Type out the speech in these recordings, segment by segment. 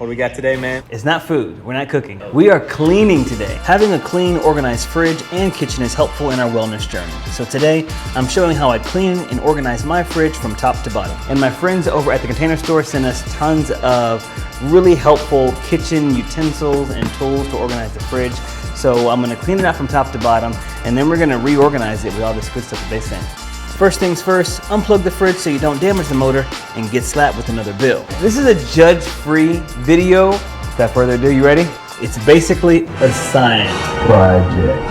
What do we got today, man? It's not food, we're not cooking. We are cleaning today. Having a clean, organized fridge and kitchen is helpful in our wellness journey. So today, I'm showing how I clean and organize my fridge from top to bottom. And my friends over at the Container Store sent us tons of really helpful kitchen utensils and tools to organize the fridge. So I'm gonna clean it out from top to bottom, and then we're gonna reorganize it with all this good stuff that they sent. First things first, unplug the fridge so you don't damage the motor and get slapped with another bill. This is a judge-free video. Without further ado, you ready? It's basically a science project.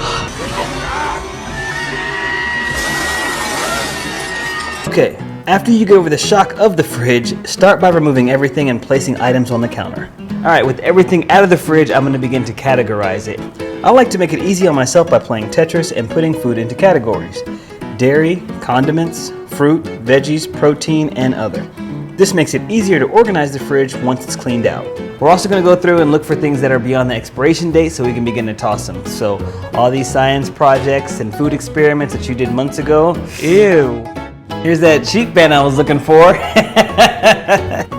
Okay, after you get over the shock of the fridge, start by removing everything and placing items on the counter. All right, with everything out of the fridge, I'm gonna begin to categorize it. I like to make it easy on myself by playing Tetris and putting food into categories. Dairy, condiments, fruit, veggies, protein, and other. This makes it easier to organize the fridge once it's cleaned out. We're also going to go through and look for things that are beyond the expiration date so we can begin to toss them. So all these science projects and food experiments that you did months ago, ew. Here's that cheap band I was looking for.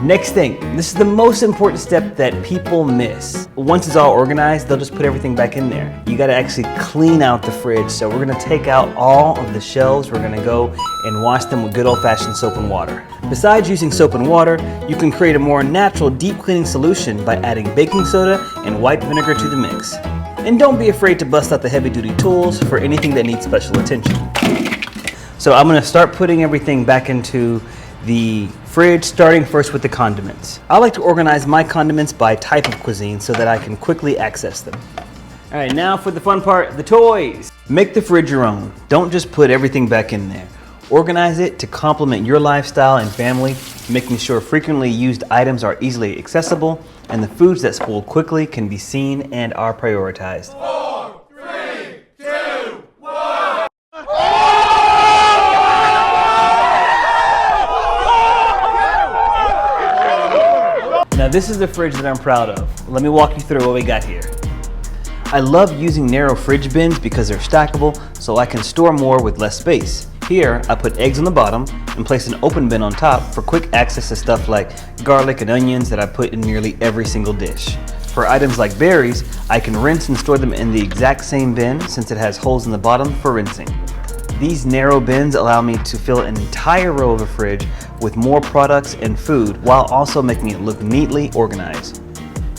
Next thing, this is the most important step that people miss. Once it's all organized, they'll just put everything back in there. You gotta actually clean out the fridge. So we're gonna take out all of the shelves. We're gonna go and wash them with good old-fashioned soap and water. Besides using soap and water, you can create a more natural deep cleaning solution by adding baking soda and white vinegar to the mix. And don't be afraid to bust out the heavy-duty tools for anything that needs special attention. So I'm gonna start putting everything back into the fridge, starting first with the condiments. I like to organize my condiments by type of cuisine so that I can quickly access them. All right, now for the fun part, the toys. Make the fridge your own. Don't just put everything back in there. Organize it to complement your lifestyle and family, making sure frequently used items are easily accessible and the foods that spoil quickly can be seen and are prioritized. 4, 3, 2, 1. Now this is the fridge that I'm proud of. Let me walk you through what we got here. I love using narrow fridge bins because they're stackable, so I can store more with less space. Here, I put eggs on the bottom and place an open bin on top for quick access to stuff like garlic and onions that I put in nearly every single dish. For items like berries, I can rinse and store them in the exact same bin since it has holes in the bottom for rinsing. These narrow bins allow me to fill an entire row of a fridge with more products and food while also making it look neatly organized.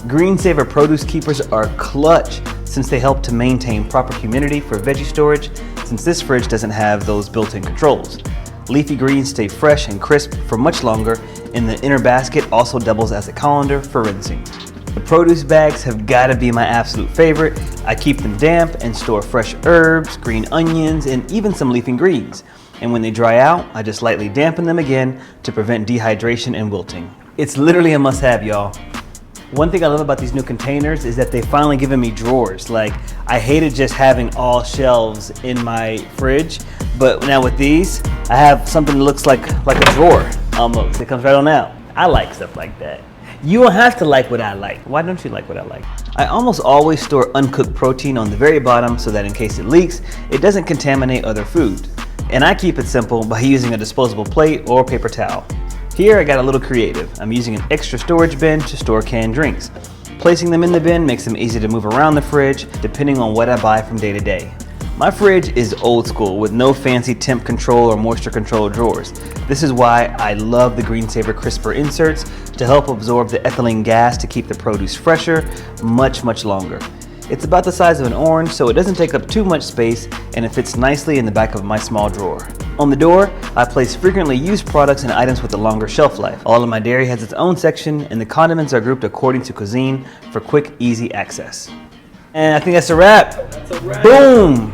Green Saver produce keepers are clutch since they help to maintain proper humidity for veggie storage since this fridge doesn't have those built-in controls. Leafy greens stay fresh and crisp for much longer, and the inner basket also doubles as a colander for rinsing. The produce bags have got to be my absolute favorite. I keep them damp and store fresh herbs, green onions, and even some leafy greens. And when they dry out, I just lightly dampen them again to prevent dehydration and wilting. It's literally a must-have, y'all. One thing I love about these new containers is that they've finally given me drawers. Like, I hated just having all shelves in my fridge, but now with these, I have something that looks like a drawer almost. It comes right on out. I like stuff like that. You don't have to like what I like. Why don't you like what I like? I almost always store uncooked protein on the very bottom so that in case it leaks, it doesn't contaminate other food. And I keep it simple by using a disposable plate or paper towel. Here I got a little creative. I'm using an extra storage bin to store canned drinks. Placing them in the bin makes them easy to move around the fridge depending on what I buy from day to day. My fridge is old school with no fancy temp control or moisture control drawers. This is why I love the Green Saver crisper inserts to help absorb the ethylene gas to keep the produce fresher much longer. It's about the size of an orange, so it doesn't take up too much space and it fits nicely in the back of my small drawer. On the door, I place frequently used products and items with a longer shelf life. All of my dairy has its own section and the condiments are grouped according to cuisine for quick, easy access. And I think that's a wrap. Boom!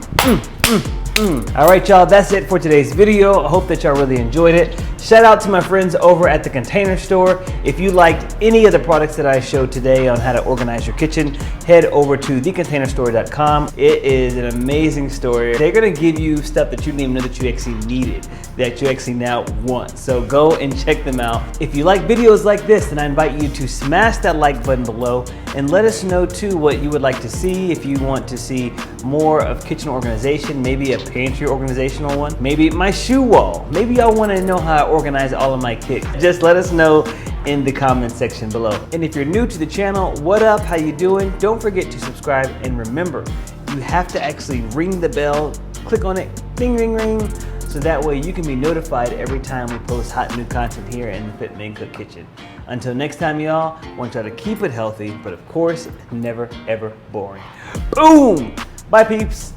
All right, y'all, that's it for today's video. I hope that y'all really enjoyed it. Shout out to my friends over at the Container Store. If you liked any of the products that I showed today on how to organize your kitchen, head over to thecontainerstore.com. It is an amazing store. They're gonna give you stuff that you didn't even know that you actually needed, that you actually now want. So go and check them out. If you like videos like this, then I invite you to smash that like button below and let us know too what you would like to see. If you want to see more of kitchen organization, maybe a pantry organizational one, maybe my shoe wall. Maybe y'all want to know how I organize all of my kicks. Just let us know in the comment section below. And if you're new to the channel, what up, how you doing? Don't forget to subscribe, and remember, you have to actually ring the bell, click on it, ding, ring, ring, so that way you can be notified every time we post hot new content here in the FitMenCook kitchen. Until next time, y'all, I want y'all to keep it healthy, but of course, never ever boring. Boom! Bye, peeps.